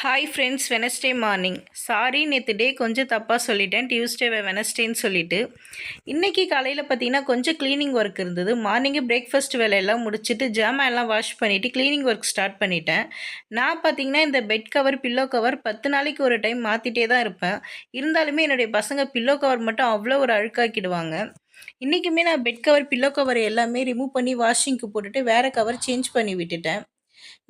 Hi friends, Wednesday morning. Sorry, நேற்று டே கொஞ்சம் தப்பாக சொல்லிட்டேன். டியூஸ்டே வெனஸ்டேன்னு சொல்லிட்டு. இன்றைக்கி காலையில் பார்த்தீங்கன்னா கொஞ்சம் க்ளீனிங் ஒர்க் இருந்தது. மார்னிங்கே பிரேக்ஃபாஸ்ட் வேலையெல்லாம் முடிச்சுட்டு ஜாமான் எல்லாம் வாஷ் பண்ணிவிட்டு க்ளீனிங் ஒர்க் ஸ்டார்ட் பண்ணிட்டேன். நான் பார்த்தீங்கன்னா இந்த பெட் கவர், பில்லோ கவர் 10 நாளைக்கு ஒரு டைம் மாற்றிட்டே தான் இருப்பேன். இருந்தாலுமே என்னுடைய பசங்க பில்லோ கவர் மட்டும் அவ்வளோ ஒரு அழுக்காக்கிடுவாங்க. இன்றைக்குமே நான் பெட் கவர், பில்லோ கவர் எல்லாமே ரிமூவ் பண்ணி வாஷிங்க்கு போட்டுட்டு வேறு கவர் சேஞ்ச் பண்ணி விட்டுட்டேன்.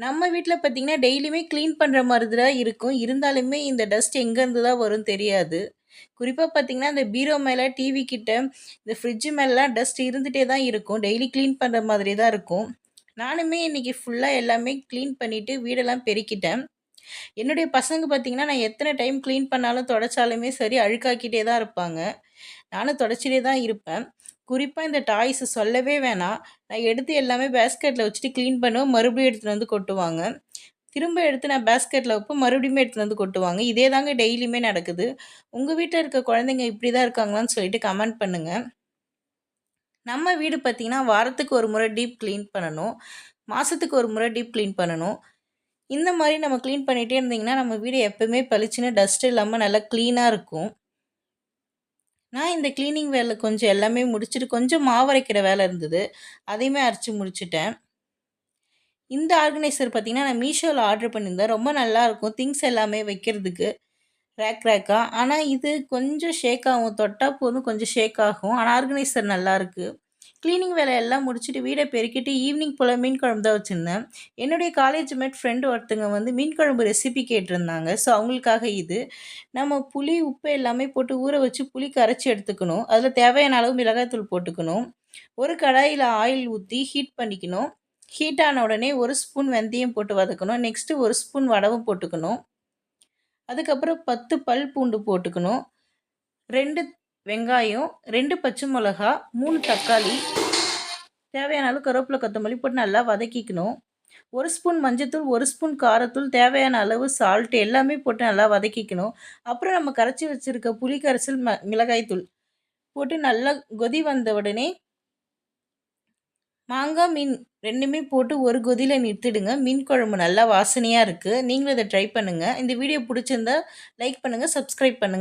நம்ம வீட்ல பார்த்தீங்கன்னா, டெய்லியுமே கிளீன் பண்ற மாதிரி தான் இருக்கும். இருந்தாலுமே இந்த டஸ்ட் எங்கேருந்து தான் வரும்னு தெரியாது. குறிப்பா பார்த்தீங்கன்னா, இந்த பீரோ மேல, டிவி கிட்ட, இந்த ஃப்ரிட்ஜ் மேலலாம் டஸ்ட் இருந்துட்டே தான் இருக்கும். டெய்லி கிளீன் பண்ற மாதிரி தான் இருக்கும். நானுமே இன்னைக்கு ஃபுல்லா எல்லாமே கிளீன் பண்ணிட்டு வீடெல்லாம் பெருக்கிட்டேன். என்னுடைய பசங்க பார்த்தீங்கன்னா, நான் எத்தன டைம் கிளீன் பண்ணாலும், தொடச்சாலுமே சரி அழுக்காக்கிட்டே தான் இருப்பாங்க. நானும் தொடச்சிட்டே தான் இருப்பேன். குறிப்பா இந்த டாய்ஸ் சொல்லவே வேணாம். நான் எடுத்து எல்லாமே பேஸ்கெட்ல வச்சுட்டு கிளீன் பண்ணுவேன். மறுபடியும் எடுத்துட்டு வந்து கொட்டுவாங்க. திரும்ப எடுத்து நான் பேஸ்கெட்ல வைப்பேன். மறுபடியுமே எடுத்துட்டு வந்து கொட்டுவாங்க. இதே தாங்க டெய்லியுமே நடக்குது. உங்க வீட்ல இருக்க குழந்தைங்க இப்படி தான் இருக்காங்களான்னு சொல்லிட்டு கமெண்ட் பண்ணுங்க. நம்ம வீடு பார்த்தீங்கன்னா, வாரத்துக்கு ஒரு முறை டீப் கிளீன் பண்ணணும். மாசத்துக்கு ஒரு முறை டீப் கிளீன் பண்ணணும். இந்த மாரி நம்ம கிளீன் பண்ணிட்டே இருந்தீங்கன்னா, நம்ம வீடு எப்பவுமே பளிச்சுன்னு டஸ்ட் இல்லாம நல்லா கிளீனா இருக்கும். நான் இந்த கிளீனிங் வேலை கொஞ்சம் எல்லாமே முடிச்சுட்டு, கொஞ்சம் மாவு அரைக்கிற வேலை இருந்தது. அதையுமே அரைச்சு முடிச்சுட்டேன். இந்த ஆர்கனைசர் பார்த்தீங்கன்னா, நான் மீஷோல ஆர்டர் பண்ணியிருந்தேன். ரொம்ப நல்லாயிருக்கும். திங்ஸ் எல்லாமே வைக்கிறதுக்கு ரேக் ரேக்கா. ஆனா இது கொஞ்சம் ஷேக் ஆகும். தொட்டா போதும் கொஞ்சம் ஷேக் ஆகும். ஆனா ஆர்கனைசர் நல்லாயிருக்கு. கிளீனிங் வேலையெல்லாம் முடிச்சுட்டு வீட பெருக்கிட்டு ஈவினிங் போல மீன் குழம்பு தான் வச்சிருந்தேன். என்னுடைய காலேஜ் மேட் ஃப்ரெண்ட் ஒருத்தங்க வந்து மீன் குழம்பு ரெசிபி கேட்டிருந்தாங்க. ஸோ அவங்களுக்காக இது. நம்ம புளி, உப்பு எல்லாமே போட்டு ஊற வச்சு புளி கரைச்சி எடுத்துக்கணும். அதில தேவையான அளவு மிளகாய்த்தூள் போட்டுக்கணும். ஒரு கடாயில ஆயில் ஊத்தி ஹீட் பண்ணிக்கணும். ஹீட் ஆன உடனே 1 ஸ்பூன் வெந்தயம் போட்டு வதக்கணும். நெக்ஸ்ட்டு 1 ஸ்பூன் வடகம் போட்டுக்கணும். அதுக்கப்புறம் 10 பல் பூண்டு போட்டுக்கணும். 2 வெங்காயம், 2 பச்சை மிளகா, 3 தக்காளி, தேவையான அளவு கருவேப்பிலை, கொத்தமல்லி போட்டு நல்லா வதக்கிக்கணும். 1 ஸ்பூன் மஞ்சத்தூள், 1 ஸ்பூன் காரத்தூள், தேவையான அளவு சால்ட் எல்லாமே போட்டு நல்லா வதக்கிக்கணும். அப்புறம் நம்ம கரைச்சி வச்சிருக்க புளி கரைசல், மிளகாய் தூள் போட்டு நல்லா கொதி வந்த உடனே மாங்காய், மீன் 2மே போட்டு ஒரு கொதியில நிறுத்திடுங்க. மீன் குழம்பு நல்லா வாசனையா இருக்கு. நீங்களும் இத ட்ரை பண்ணுங்க. இந்த வீடியோ புடிச்சிருந்தா லைக் பண்ணுங்க, சப்ஸ்கிரைப் பண்ணுங்க.